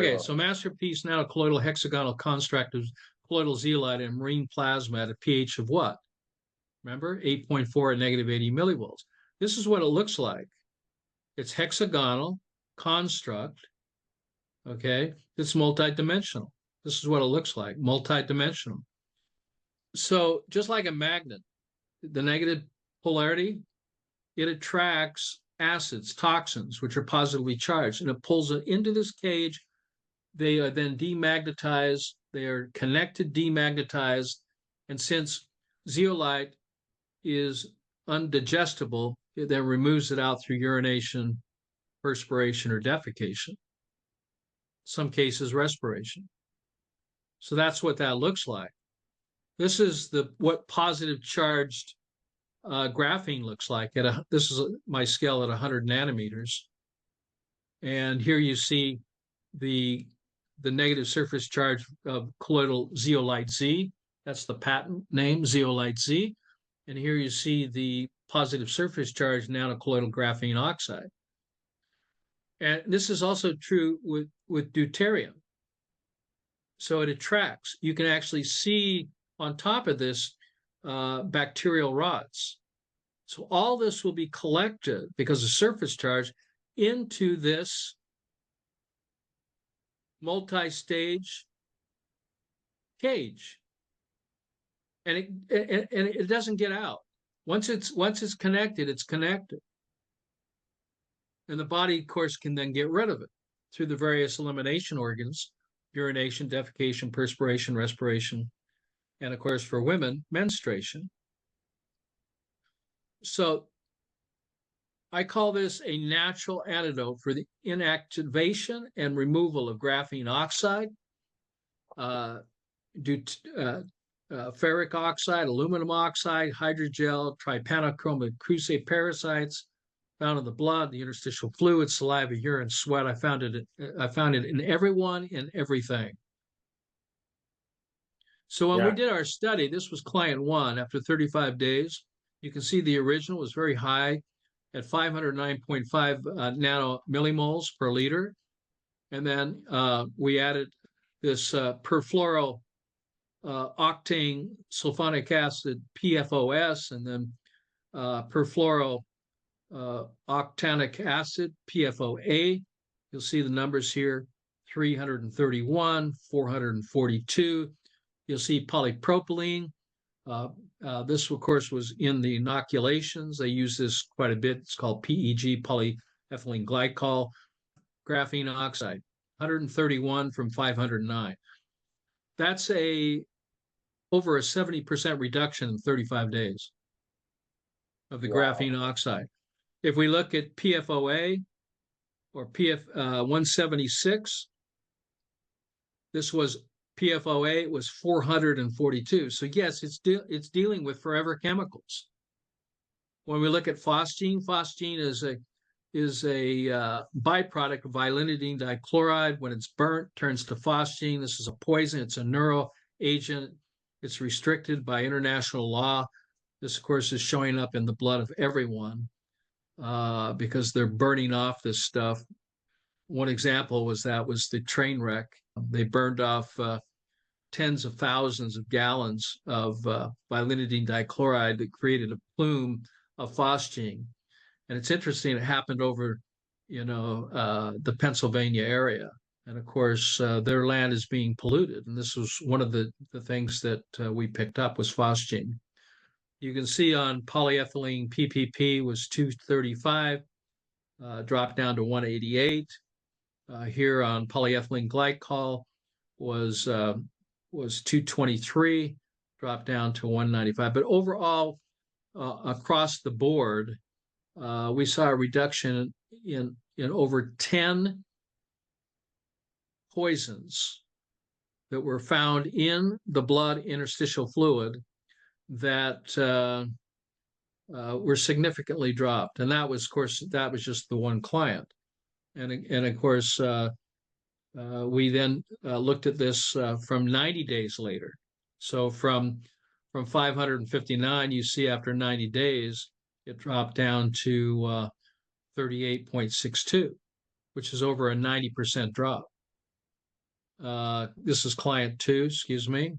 very Okay, well. so MasterPeace nanocolloidal hexagonal construct of colloidal zeolite and marine plasma at a pH of what? Remember, 8.4 at negative 80 millivolts. This is what it looks like. It's hexagonal construct, okay? It's multidimensional. This is what it looks like, multidimensional. So just like a magnet, the negative polarity, it attracts acids, toxins, which are positively charged, and it pulls it into this cage. They are then demagnetized. They are connected, demagnetized. And since zeolite is undigestible, it then removes it out through urination, perspiration, or defecation. Some cases, respiration. So that's what that looks like. This is what positive charged graphene looks like. This is my scale at 100 nanometers. And here you see the negative surface charge of colloidal zeolite Z. That's the patent name, zeolite Z. And here you see the positive surface charge nanocolloidal graphene oxide. And this is also true with deuterium. So it attracts. You can actually see on top of this bacterial rods. So all this will be collected because of surface charge into this multi-stage cage, and it doesn't get out. Once it's connected, it's connected, and the body, of course, can then get rid of it through the various elimination organs: urination, defecation, perspiration, respiration, and of course, for women, menstruation. So I call this a natural antidote for the inactivation and removal of graphene oxide, ferric oxide, aluminum oxide, hydrogel, trypanochromate cruciate parasites found in the blood, the interstitial fluid, saliva, urine, sweat. I found it in everyone, in everything. So when we did our study, this was client 1 after 35 days. You can see the original was very high at 509.5 nanomillimoles per liter. And then we added this perfluoro octane sulfonic acid, PFOS, and then perfluoro octanic acid, PFOA. You'll see the numbers here, 331, 442. You'll see polypropylene. This, of course, was in the inoculations. They use this quite a bit. It's called PEG, polyethylene glycol, graphene oxide, 131 from 509. That's over a 70% reduction in 35 days of the graphene oxide. If we look at PFOA or PF 176, this was PFOA was 442. So yes, it's dealing with forever chemicals. When we look at phosgene, phosgene is a byproduct of vilinidine dichloride. When it's burnt, turns to phosgene. This is a poison. It's a neural agent. It's restricted by international law. This, of course, is showing up in the blood of everyone because they're burning off this stuff. One example was the train wreck. They burned off tens of thousands of gallons of vilinidine dichloride that created a plume of phosgene. And it's interesting, it happened over, the Pennsylvania area. And of course, their land is being polluted. And this was one of the things that we picked up was phosgene. You can see on polyethylene PPP was 235, dropped down to 188. Here on polyethylene glycol was 223, dropped down to 195. But overall, across the board, we saw a reduction in over 10 poisons that were found in the blood interstitial fluid that were significantly dropped. And that was, of course, just the one client. And of course, we then looked at this from 90 days later. So from 559, you see after 90 days, it dropped down to 38.62, which is over a 90% drop. This is client 2, excuse me.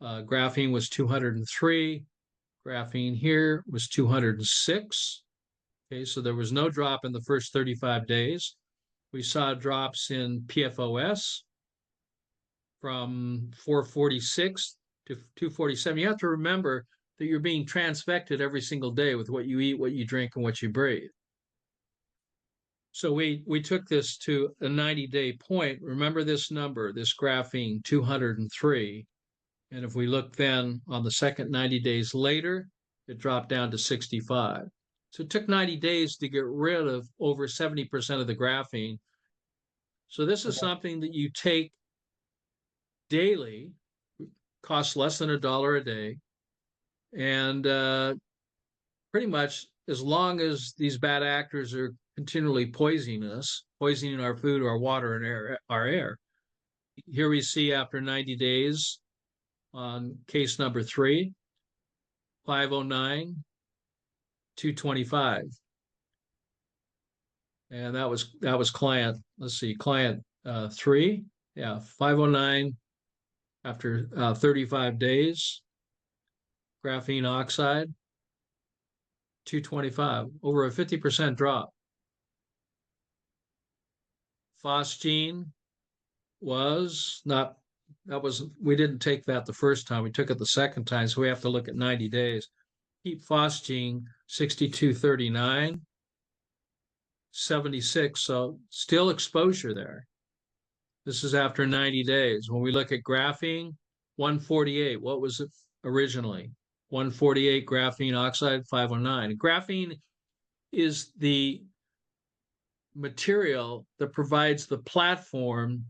Graphene was 203. Graphene here was 206. Okay, so there was no drop in the first 35 days. We saw drops in PFOS from 446 to 247. You have to remember that you're being transfected every single day with what you eat, what you drink, and what you breathe. So we took this to a 90-day point. Remember this number, this graphene, 203. And if we look then on the second 90 days later, it dropped down to 65. So it took 90 days to get rid of over 70% of the graphene. So this is something that you take daily, costs less than $1 a day. And pretty much as long as these bad actors are continually poisoning us, poisoning our food, our water, and our air. Here we see after 90 days on case number 3, 509, 225. And that was client, let's see, client 3. Yeah, 509 after 35 days. Graphene oxide, 225, over a 50% drop. Phosgene was not, we didn't take that the first time. We took it the second time, so we have to look at 90 days. Keep phosgene, 6239, 76, so still exposure there. This is after 90 days. When we look at graphene, 148, what was it originally? 148 graphene oxide, 509. Graphene is the material that provides the platform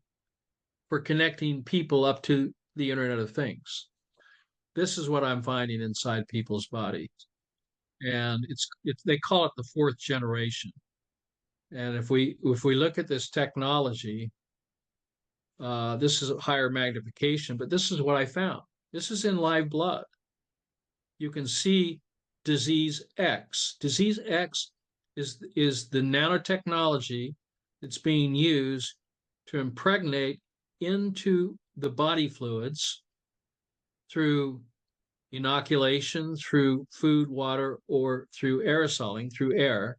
for connecting people up to the Internet of Things. This is what I'm finding inside people's bodies. And they call it the 4th generation. And if we look at this technology, this is a higher magnification, but this is what I found. This is in live blood. You can see disease X. Disease X is the nanotechnology that's being used to impregnate into the body fluids through inoculation, through food, water, or through aerosoling, through air.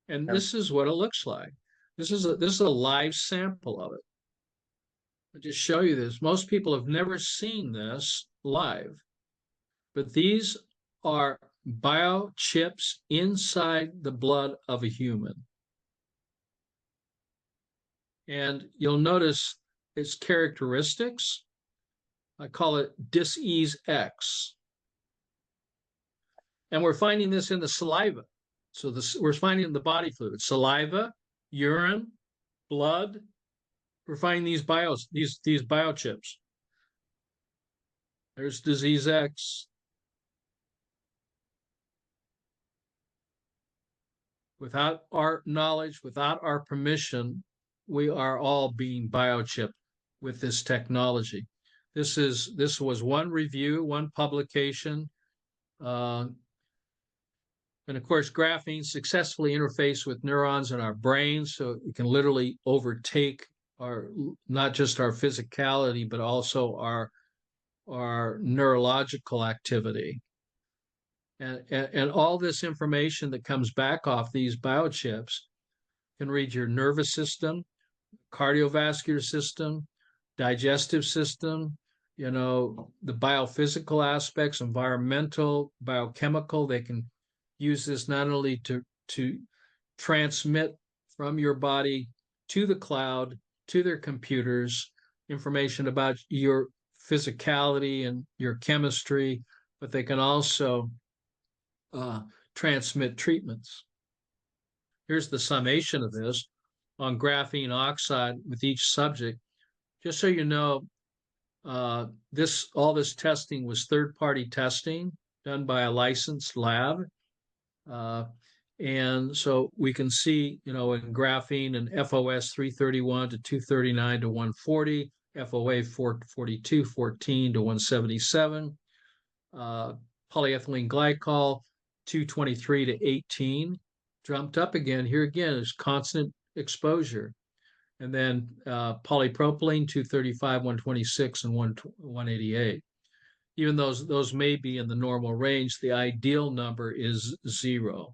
And this is what it looks like. This is a live sample of it. I'll just show you this. Most people have never seen this live, but these are biochips inside the blood of a human. And you'll notice its characteristics. I call it dis-ease X. And we're finding this in the saliva. So we're finding in the body fluid, saliva, urine, blood. We're finding these biochips. There's disease X. Without our knowledge, without our permission, we are all being biochipped with this technology. This was one review, one publication. And of course, graphene successfully interfaces with neurons in our brains, so it can literally overtake not just our physicality, but also our neurological activity. And all this information that comes back off these biochips can read your nervous system, cardiovascular system, digestive system, the biophysical aspects, environmental, biochemical. They can use this not only to transmit from your body to the cloud, to their computers, information about your physicality and your chemistry, but they can also transmit treatments. Here's the summation of this on graphene oxide with each subject. Just so you know, all this testing was third-party testing done by a licensed lab. And so we can see, in graphene and FOS 331 to 239 to 140, FOA 442, 14 to 177, polyethylene glycol 223 to 18, jumped up again. Here again is constant exposure. And then polypropylene 235, 126, and 188. Even those may be in the normal range, the ideal number is 0.